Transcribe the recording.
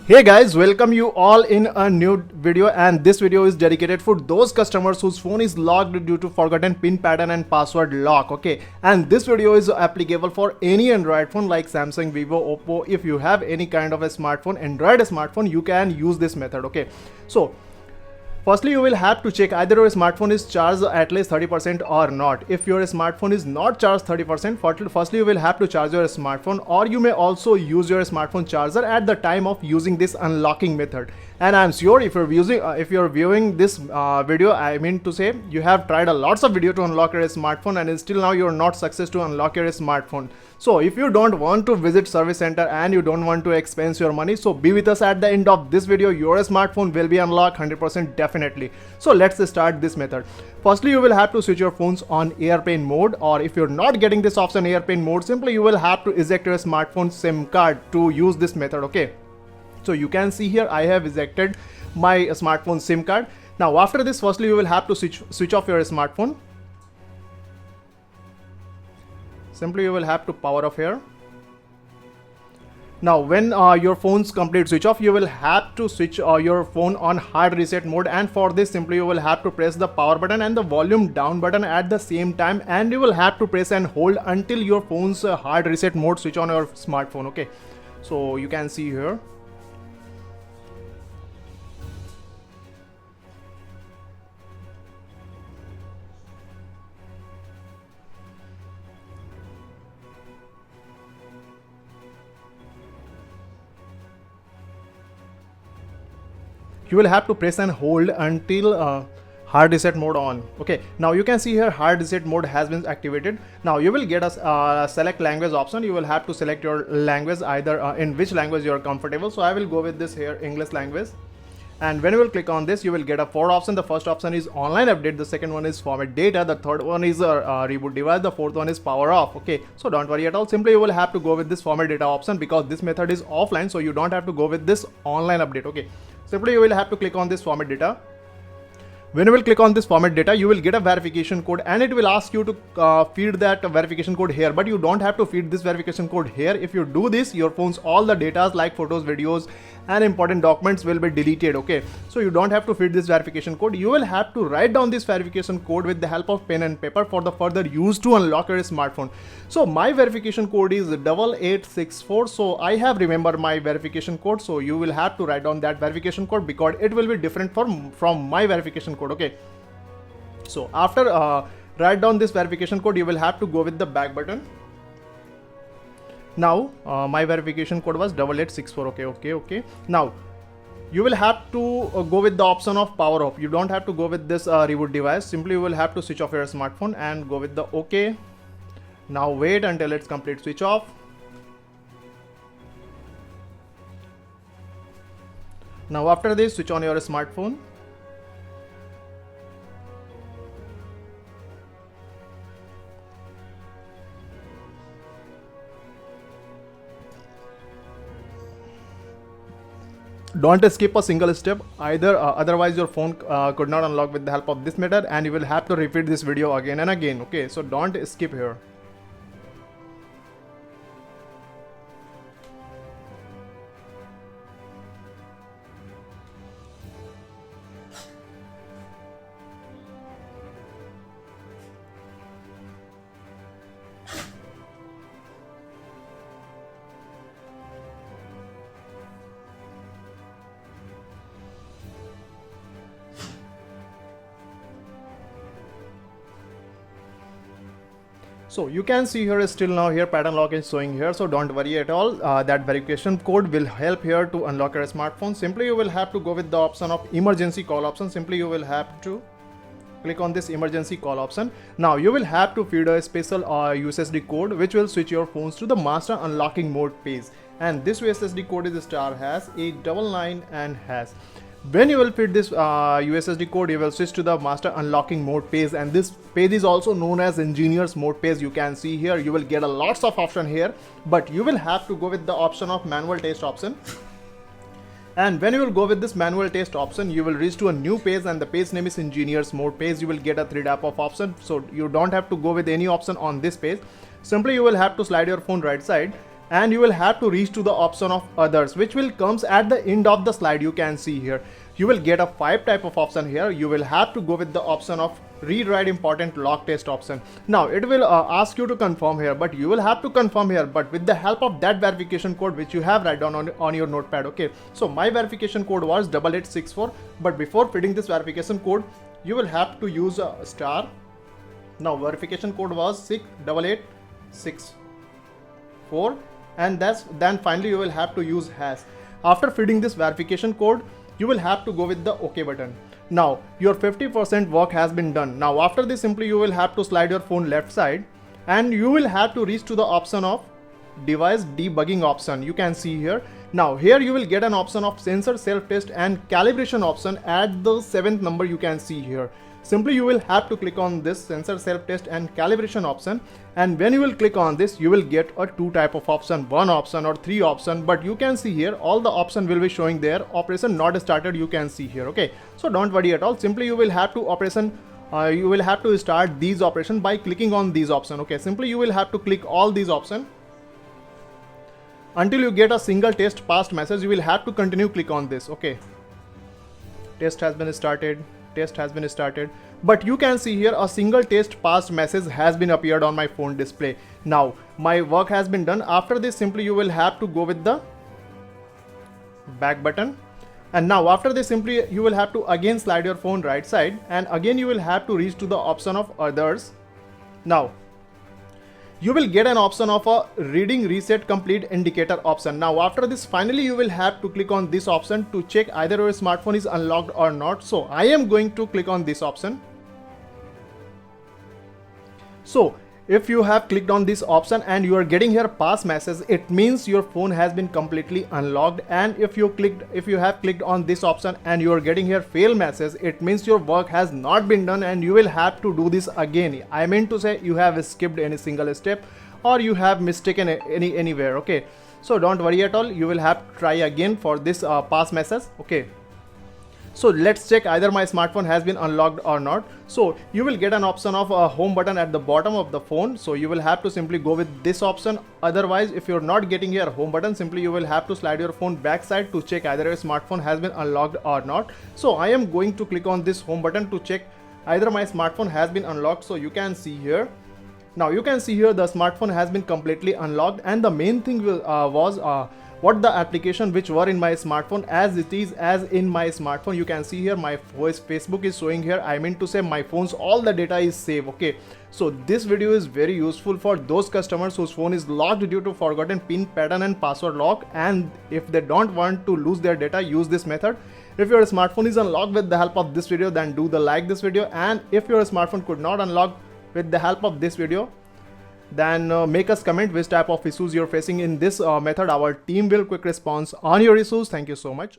Hey guys, welcome you all in a new video, and this video is dedicated for those customers whose phone is locked due to forgotten pin pattern and password lock. Okay, and this video is applicable for any Android phone like Samsung, Vivo, Oppo. If you have any kind of a smartphone, Android smartphone, you can use this method. Okay, so firstly, you will have to check either your smartphone is charged at least 30% or not. If your smartphone is not charged 30%, firstly you will have to charge your smartphone, or you may also use your smartphone charger at the time of using this unlocking method. And I'm sure if you're viewing this video, I mean to say you have tried a lots of video to unlock your smartphone and still now you're not success to unlock your smartphone. So if you don't want to visit service center and you don't want to expense your money, so be with us at the end of this video. Your smartphone will be unlocked 100% definitely. So let's start this method. Firstly, you will have to switch your phones on airplane mode, or if you're not getting this option airplane mode, simply you will have to eject your smartphone SIM card to use this method. Okay, so you can see here I have ejected my smartphone SIM card. Now after this, firstly you will have to switch off your smartphone. Simply you will have to power off here. Now when your phone's complete switch off, you will have to switch your phone on hard reset mode, and for this simply you will have to press the power button and the volume down button at the same time, and you will have to press and hold until your phone's hard reset mode switch on your smartphone. Okay, so you can see here. You will have to press and hold until hard reset mode on. Okay, now you can see here hard reset mode has been activated. Now you will get a select language option. You will have to select your language, either in which language you are comfortable. So I will go with this here, English language. And when you will click on this, you will get a 4 option. The first option is online update, the second one is format data, the third one is reboot device, the fourth one is power off. Okay, so don't worry at all, simply you will have to go with this format data option because this method is offline, so you don't have to go with this online update. Okay, simply you will have to click on this format data. When you will click on this format data, you will get a verification code, and it will ask you to feed that verification code here, but you don't have to feed this verification code here. If you do this, your phone's all the data like photos, videos and important documents will be deleted. Okay, so you don't have to feed this verification code. You will have to write down this verification code with the help of pen and paper for the further use to unlock your smartphone. So my verification code is 8864. So I have remembered my verification code, so you will have to write down that verification code because it will be different from my verification code. Okay, so after write down this verification code, you will have to go with the back button. Now my verification code was 8864. Okay. Now you will have to go with the option of power off. You don't have to go with this reboot device. Simply you will have to switch off your smartphone and go with the OK. Now wait until it's complete switch off. Now after this, switch on your smartphone. Don't skip a single step either, otherwise your phone could not unlock with the help of this method, and you will have to repeat this video again and again. Okay, so don't skip here. So you can see here still now here pattern lock is showing here, so don't worry at all. That verification code will help here to unlock your smartphone. Simply you will have to go with the option of emergency call option. Simply you will have to click on this emergency call option. Now you will have to feed a special USSD code which will switch your phones to the master unlocking mode page, and this USSD code is *#899 and #. When you will feed this USSD code, you will switch to the master unlocking mode page, and this page is also known as engineers mode page. You can see here you will get a lots of option here, but you will have to go with the option of manual test option. And when you will go with this manual test option, you will reach to a new page, and the page name is engineers mode page. You will get a 3 type of option, so you don't have to go with any option on this page. Simply you will have to slide your phone right side and you will have to reach to the option of others, which will comes at the end of the slide. You can see here you will get a 5 type of option here. You will have to go with the option of read write important log test option. Now it will ask you to confirm here, but you will have to confirm here, but with the help of that verification code which you have write down on your notepad. Okay, so my verification code was 8864, but before feeding this verification code you will have to use a star. Now verification code was 68864, and then finally you will have to use hash. After feeding this verification code you will have to go with the OK button. Now your 50% work has been done. Now after this, simply you will have to slide your phone left side and you will have to reach to the option of device debugging option. You can see here. Now here you will get an option of sensor self test and calibration option at the 7th number. You can see here. Simply you will have to click on this sensor self test and calibration option, and when you will click on this you will get a 2 type of option, 1 option or 3 option, but you can see here all the option will be showing there. Operation not started, you can see here. Okay, so don't worry at all. Simply you will have to you will have to start these operation by clicking on these option. Okay, simply you will have to click all these option until you get a single test passed message. You will have to continue click on this. Okay, test has been started, but you can see here a single test passed message has been appeared on my phone display. Now my work has been done. After this, simply you will have to go with the back button, and now after this, simply you will have to again slide your phone right side, and again you will have to reach to the option of others. Now you will get an option of a reading reset complete indicator option. Now after this, finally you will have to click on this option to check either your smartphone is unlocked or not. So I am going to click on this option. So if you have clicked on this option and you are getting here pass message, it means your phone has been completely unlocked. And if you have clicked on this option and you are getting here fail message, it means your work has not been done and you will have to do this again. I mean to say you have skipped any single step or you have mistaken anywhere. Okay, so don't worry at all. You will have to try again for this pass message. Okay, so let's check either my smartphone has been unlocked or not. So you will get an option of a home button at the bottom of the phone. So you will have to simply go with this option. Otherwise, if you're not getting here home button, simply you will have to slide your phone backside to check either your smartphone has been unlocked or not. So I am going to click on this home button to check either my smartphone has been unlocked. So you can see here. Now you can see here the smartphone has been completely unlocked, and the main thing was what the application which were in my smartphone as it is as in my smartphone. You can see here my voice Facebook is showing here. I mean to say my phone's all the data is saved. Okay, so this video is very useful for those customers whose phone is locked due to forgotten pin pattern and password lock, and if they don't want to lose their data, use this method. If your smartphone is unlocked with the help of this video, then do the like this video, and if your smartphone could not unlock with the help of this video, then make us comment which type of issues you're facing in this method. Our team will quick response on your issues. Thank you so much.